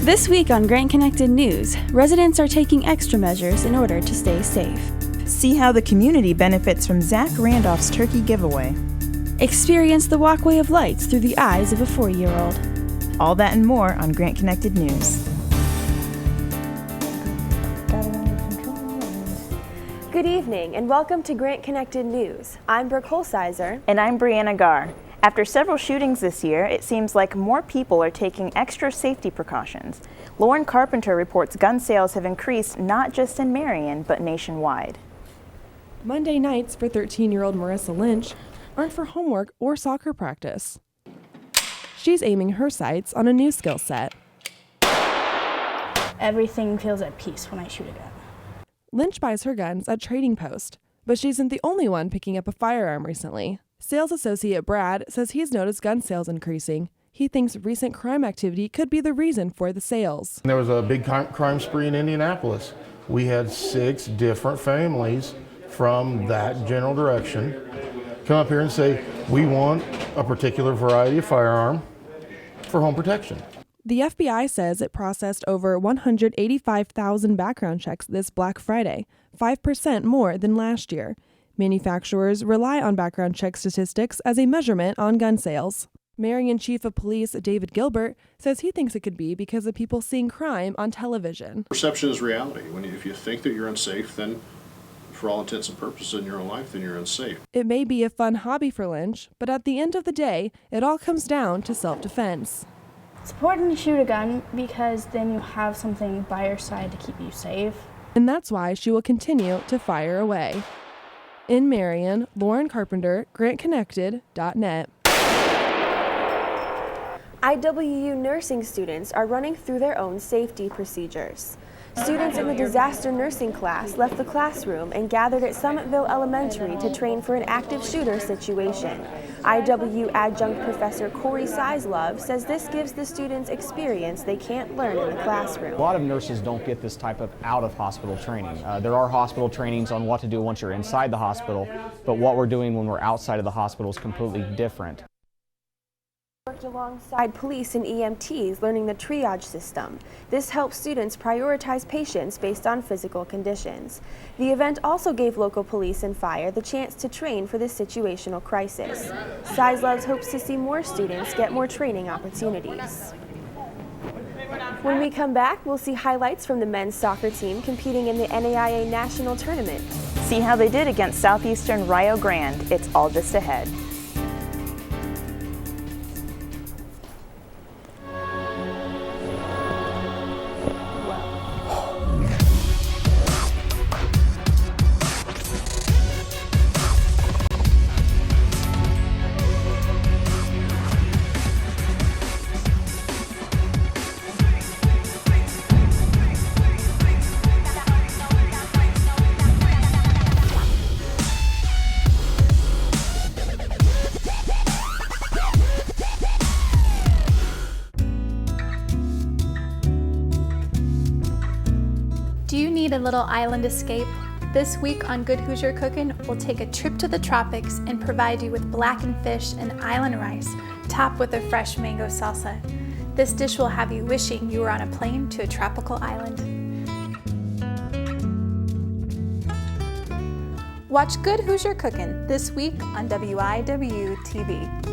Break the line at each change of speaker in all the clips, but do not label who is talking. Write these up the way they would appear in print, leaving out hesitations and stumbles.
This week on Grant Connected News, residents are taking extra measures in order to stay safe.
See how the community benefits from Zach Randolph's turkey giveaway.
Experience the walkway of lights through the eyes of a 4-year-old.
All that and more on Grant Connected News.
Good evening and welcome to Grant Connected News. I'm Brooke Holsizer.
And I'm Brianna Garr. After several shootings this year, it seems like more people are taking extra safety precautions. Lauren Carpenter reports gun sales have increased not just in Marion, but nationwide.
Monday nights for 13-year-old Marissa Lynch aren't for homework or soccer practice. She's aiming her sights on a new skill set.
Everything feels at peace when I shoot a gun.
Lynch buys her guns at Trading Post, but she isn't the only one picking up a firearm recently. Sales associate Brad says he's noticed gun sales increasing. He thinks recent crime activity could be the reason for the sales.
There was a big crime spree in Indianapolis. We had 6 different families from that general direction come up here and say, we want a particular variety of firearm for home protection.
The FBI says it processed over 185,000 background checks this Black Friday, 5% more than last year. Manufacturers rely on background check statistics as a measurement on gun sales. Marion Chief of Police David Gilbert says he thinks it could be because of people seeing crime on television.
Perception is reality. If you think that you're unsafe, then for all intents and purposes in your own life, then you're unsafe.
It may be a fun hobby for Lynch, but at the end of the day, it all comes down to self-defense.
It's important to shoot a gun because then you have something by your side to keep you safe.
And that's why she will continue to fire away. In Marion, Lauren Carpenter, GrantConnected.net.
IWU nursing students are running through their own safety procedures. Students in the disaster nursing class left the classroom and gathered at Summitville Elementary to train for an active shooter situation. IWU adjunct professor Corey Sizlove says this gives the students experience they can't learn in the classroom.
A lot of nurses don't get this type of out-of-hospital training. There are hospital trainings on what to do once you're inside the hospital, but what we're doing when we're outside of the hospital is completely different.
Worked alongside police and EMTs learning the triage system. This helps students prioritize patients based on physical conditions. The event also gave local police and fire the chance to train for this situational crisis. Sizlove hopes to see more students get more training opportunities. When we come back, we'll see highlights from the men's soccer team competing in the NAIA National Tournament.
See how they did against Southeastern Rio Grande. It's all just ahead.
A little island escape? This week on Good Hoosier Cookin', we'll take a trip to the tropics and provide you with blackened fish and island rice, topped with a fresh mango salsa. This dish will have you wishing you were on a plane to a tropical island. Watch Good Hoosier Cookin' this week on WIWU-TV.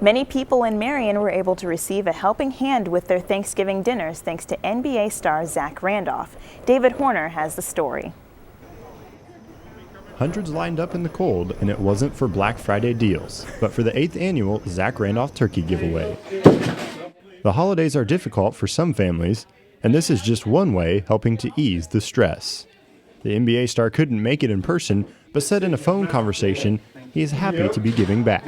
Many people in Marion were able to receive a helping hand with their Thanksgiving dinners thanks to NBA star Zach Randolph. David Horner has the story.
Hundreds lined up in the cold, and it wasn't for Black Friday deals, but for the 8th annual Zach Randolph Turkey Giveaway. The holidays are difficult for some families, and this is just one way helping to ease the stress. The NBA star couldn't make it in person, but said in a phone conversation he is happy to be giving back.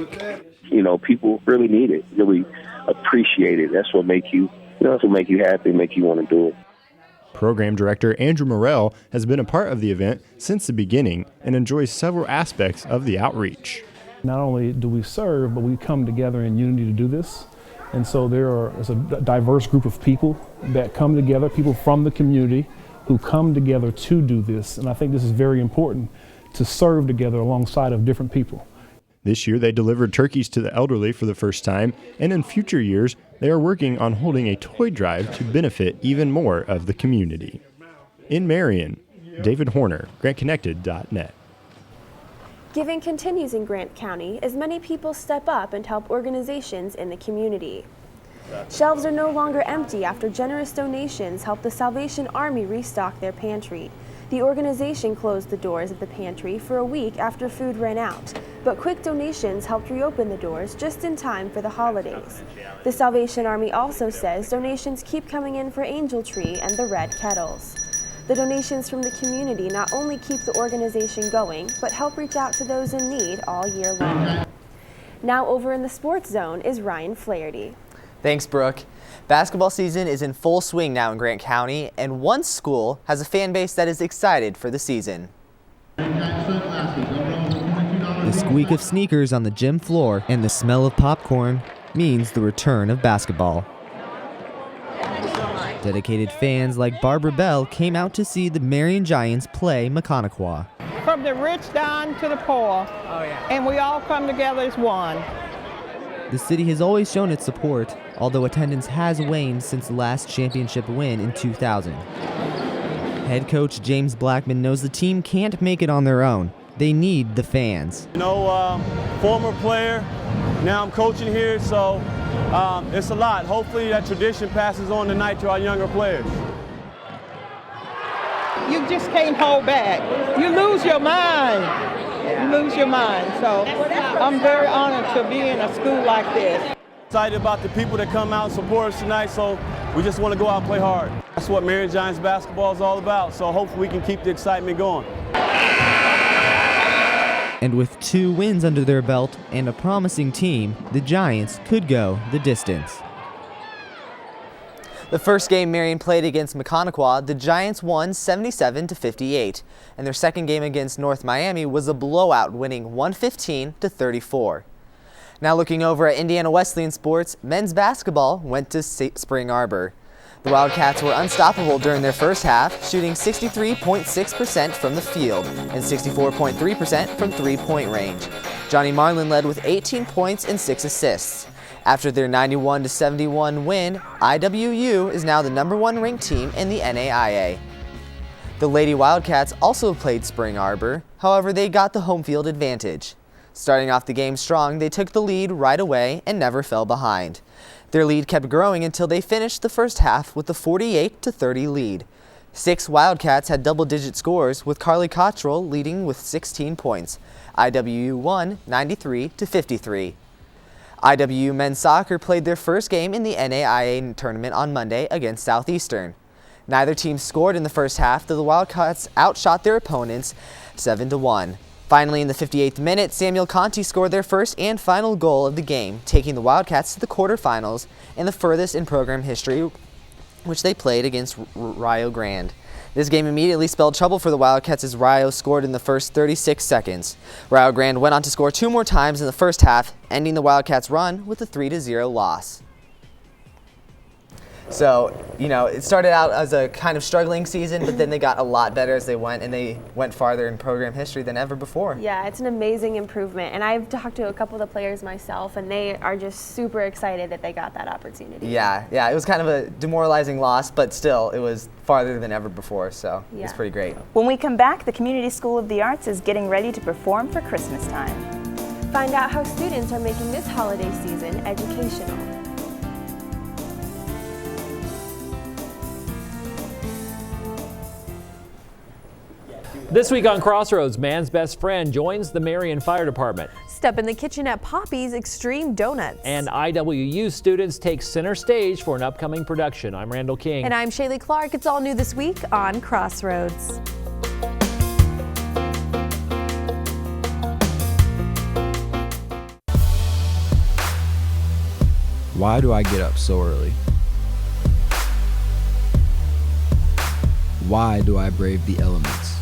You know, people really need it, really appreciate it. That's what make you, that's what make you happy, make you want to do it.
Program Director Andrew Morrell has been a part of the event since the beginning and enjoys several aspects of the outreach.
Not only do we serve, but we come together in unity to do this. And so there's a diverse group of people that come together, people from the community who come together to do this. And I think this is very important, to serve together alongside of different people.
This year they delivered turkeys to the elderly for the first time, and in future years they are working on holding a toy drive to benefit even more of the community. In Marion, David Horner, GrantConnected.net.
Giving continues in Grant County as many people step up and help organizations in the community. Shelves are no longer empty after generous donations help the Salvation Army restock their pantry. The organization closed the doors of the pantry for a week after food ran out, but quick donations helped reopen the doors just in time for the holidays. The Salvation Army also says donations keep coming in for Angel Tree and the Red Kettles. The donations from the community not only keep the organization going, but help reach out to those in need all year long. Now over in the sports zone is Ryan Flaherty.
Thanks, Brooke. Basketball season is in full swing now in Grant County, and one school has a fan base that is excited for the season. The squeak of sneakers on the gym floor and the smell of popcorn means the return of basketball. Dedicated fans like Barbara Bell came out to see the Marion Giants play Mechaniqua.
From the rich down to the poor, and we all come together as one.
The city has always shown its support, although attendance has waned since the last championship win in 2000. Head coach James Blackman knows the team can't make it on their own. They need the fans.
You know, former player, now I'm coaching here, so it's a lot. Hopefully that tradition passes on tonight to our younger players.
You just can't hold back. You lose your mind. You lose your mind. So I'm very honored to be in a school like this.
Excited about the people that come out and support us tonight, so we just want to go out and play hard. That's what Marion Giants basketball is all about, so hopefully we can keep the excitement going.
And with 2 wins under their belt and a promising team, the Giants could go the distance. The first game Marion played against Mechaniqua, the Giants won 77-58, and their second game against North Miami was a blowout, winning 115-34. Now looking over at Indiana Wesleyan sports, men's basketball went to Spring Arbor. The Wildcats were unstoppable during their first half, shooting 63.6% from the field and 64.3% from three-point range. Johnny Marlin led with 18 points and 6 assists. After their 91-71 win, IWU is now the #1 ranked team in the NAIA. The Lady Wildcats also played Spring Arbor, however they got the home field advantage. Starting off the game strong, they took the lead right away and never fell behind. Their lead kept growing until they finished the first half with a 48-30 lead. 6 Wildcats had double-digit scores, with Carly Cottrell leading with 16 points. IWU won 93-53. IWU men's soccer played their first game in the NAIA tournament on Monday against Southeastern. Neither team scored in the first half, though the Wildcats outshot their opponents 7-1. Finally, in the 58th minute, Samuel Conti scored their first and final goal of the game, taking the Wildcats to the quarterfinals and the furthest in program history, which they played against Rio Grande. This game immediately spelled trouble for the Wildcats as Rio scored in the first 36 seconds. Rio Grande went on to score 2 more times in the first half, ending the Wildcats' run with a 3-0 loss. So, you know, it started out as a kind of struggling season, but then they got a lot better as they went, and they went farther in program history than ever before.
Yeah, it's an amazing improvement, and I've talked to a couple of the players myself, and they are just super excited that they got that opportunity.
Yeah, it was kind of a demoralizing loss, but still, it was farther than ever before, so it's pretty great.
When we come back, the Community School of the Arts is getting ready to perform for Christmas time.
Find out how students are making this holiday season educational.
This week on Crossroads, man's best friend joins the Marion Fire Department.
Step in the kitchen at Poppy's Extreme Donuts.
And IWU students take center stage for an upcoming production. I'm Randall King.
And I'm Shaylee Clark. It's all new this week on Crossroads.
Why do I get up so early? Why do I brave the elements?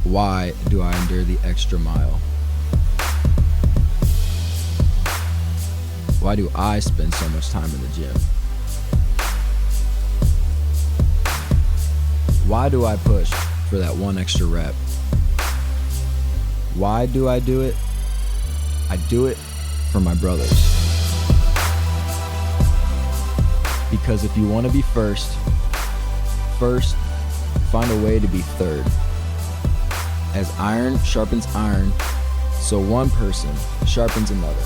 Why do I endure the extra mile? Why do I spend so much time in the gym? Why do I push for that one extra rep? Why do I do it? I do it for my brothers. Because if you want to be first, find a way to be third. As iron sharpens iron, so one person sharpens another.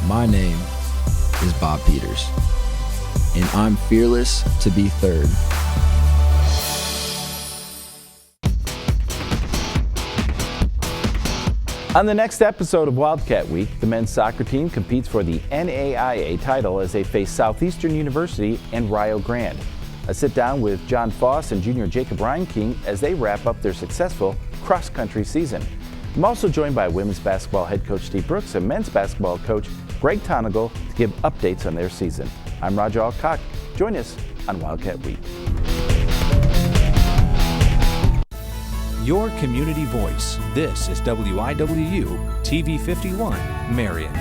My name is Bob Peters, and I'm fearless to be third.
On the next episode of Wildcat Week, the men's soccer team competes for the NAIA title as they face Southeastern University and Rio Grande. A sit-down with John Foss and junior Jacob Reinking as they wrap up their successful cross-country season. I'm also joined by women's basketball head coach Steve Brooks and men's basketball coach Greg Tonigal to give updates on their season. I'm Roger Alcock. Join us on Wildcat Week.
Your community voice. This is WIWU-TV 51, Marion.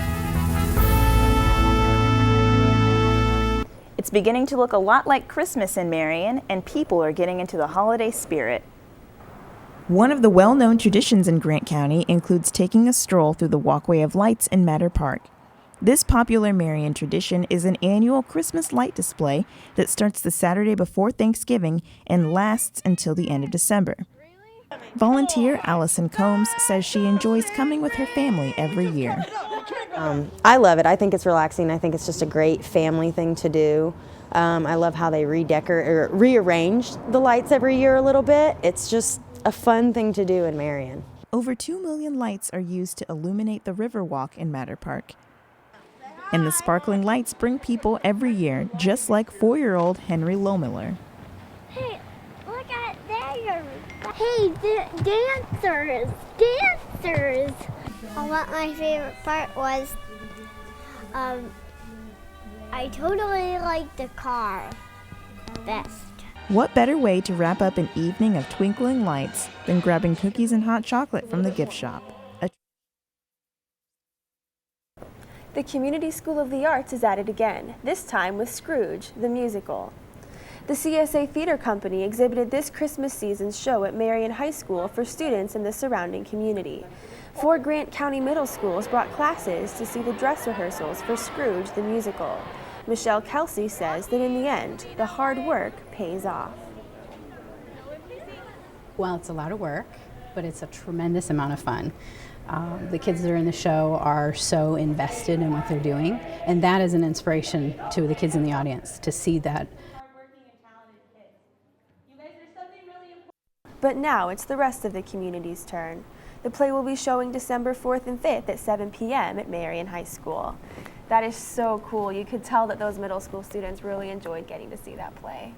It's beginning to look a lot like Christmas in Marion, and people are getting into the holiday spirit.
One of the well-known traditions in Grant County includes taking a stroll through the Walkway of Lights in Matter Park. This popular Marion tradition is an annual Christmas light display that starts the Saturday before Thanksgiving and lasts until the end of December. Volunteer Allison Combs says she enjoys coming with her family every year.
I love it. I think it's relaxing. I think it's just a great family thing to do. I love how they rearrange the lights every year a little bit. It's just a fun thing to do in Marion.
Over 2 million lights are used to illuminate the Riverwalk in Matter Park. And the sparkling lights bring people every year, just like 4-year-old Henry Lohmiller.
Hey, look at there. Hey, dancers. What my favorite part was, I totally liked the car best.
What better way to wrap up an evening of twinkling lights than grabbing cookies and hot chocolate from the gift shop?
The Community School of the Arts is at it again, this time with Scrooge, the musical. The CSA Theater Company exhibited this Christmas season's show at Marion High School for students in the surrounding community. 4 Grant County middle schools brought classes to see the dress rehearsals for Scrooge the musical. Michelle Kelsey says that in the end, the hard work pays off.
Well, it's a lot of work, but it's a tremendous amount of fun. The kids that are in the show are so invested in what they're doing, and that is an inspiration to the kids in the audience to see that.
But now it's the rest of the community's turn. The play will be showing December 4th and 5th at 7 p.m. at Marion High School. That is so cool. You could tell that those middle school students really enjoyed getting to see that play.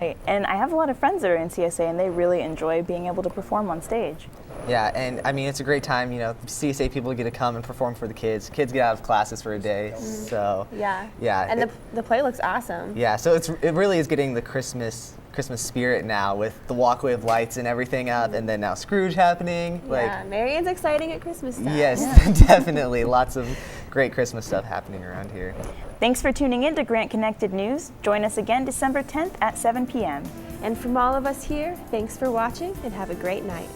Right. And I have a lot of friends that are in CSA, and they really enjoy being able to perform on stage.
Yeah, and I mean, it's a great time, you know, CSA people get to come and perform for the kids. Kids get out of classes for a day, so.
Yeah.
Yeah.
And the play looks awesome.
Yeah, so it really is getting the Christmas spirit now with the Walkway of Lights and everything up, and then now Scrooge happening.
Yeah, Marion's exciting at Christmas time.
Yes,
yeah.
Definitely. Lots of great Christmas stuff happening around here.
Thanks for tuning in to Grant Connected News. Join us again December 10th at 7 p.m.
And from all of us here, thanks for watching and have a great night.